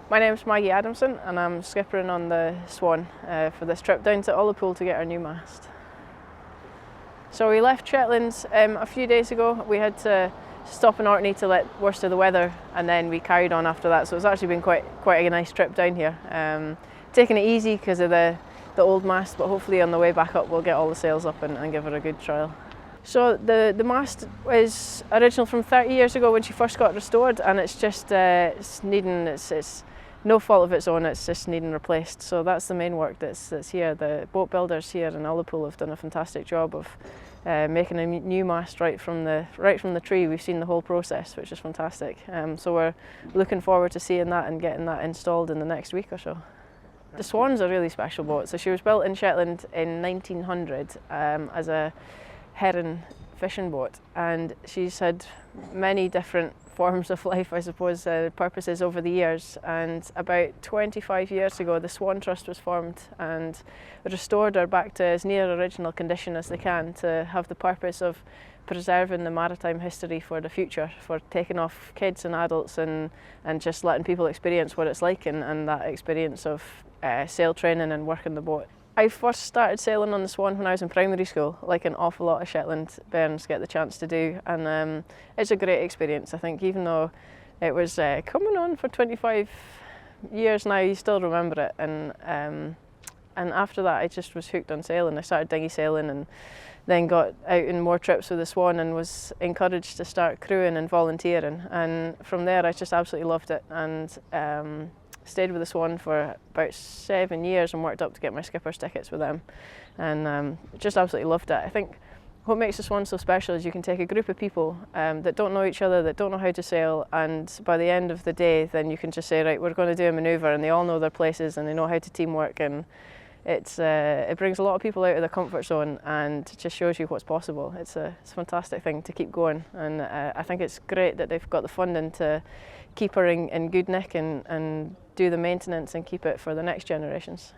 My name's Maggie Adamson and I'm skippering on the Swan for this trip down to Ullapool to get our new mast. So we left Shetland a few days ago. We had to stop in Orkney to let worst of the weather, and then we carried on after that, so it's actually been quite a nice trip down here. Taking it easy because of the old mast, but hopefully on the way back up we'll get all the sails up and give it a good trial. So the mast was original from 30 years ago when she first got restored, and it's just it's no fault of its own, it's just needing replaced. So that's the main work that's here. The Boatbuilders here in Ullapool have done a fantastic job of making a new mast right from the tree. We've seen the whole process, which is fantastic. So we're looking forward to seeing that and getting that installed in the next week or so. The Swan's a really special boat. So she was built in Shetland in 1900 as a herring fishing boat, and she's had many different forms of life, I suppose, purposes over the years. And about 25 years ago the Swan Trust was formed and restored her back to as near original condition as they can, to have the purpose of preserving the maritime history for the future, for taking off kids and adults and just letting people experience what it's like and that experience of sail training and working the boat. I first started sailing on the Swan when I was in primary school, like an awful lot of Shetland bairns get the chance to do, and it's a great experience. I think even though it was coming on for 25 years now, you still remember it, and after that I just was hooked on sailing. I started dinghy sailing and then got out in more trips with the Swan and was encouraged to start crewing and volunteering, and from there I just absolutely loved it, and stayed with the Swan for about 7 years and worked up to get my skipper's tickets with them, and just absolutely loved it. I think what makes the Swan so special is you can take a group of people that don't know each other, that don't know how to sail, and by the end of the day then you can just say, right, we're going to do a manoeuvre, and they all know their places and they know how to teamwork, and it brings a lot of people out of their comfort zone and just shows you what's possible. It's a fantastic thing to keep going, and I think it's great that they've got the funding to keep her in good nick and do the maintenance and keep it for the next generations.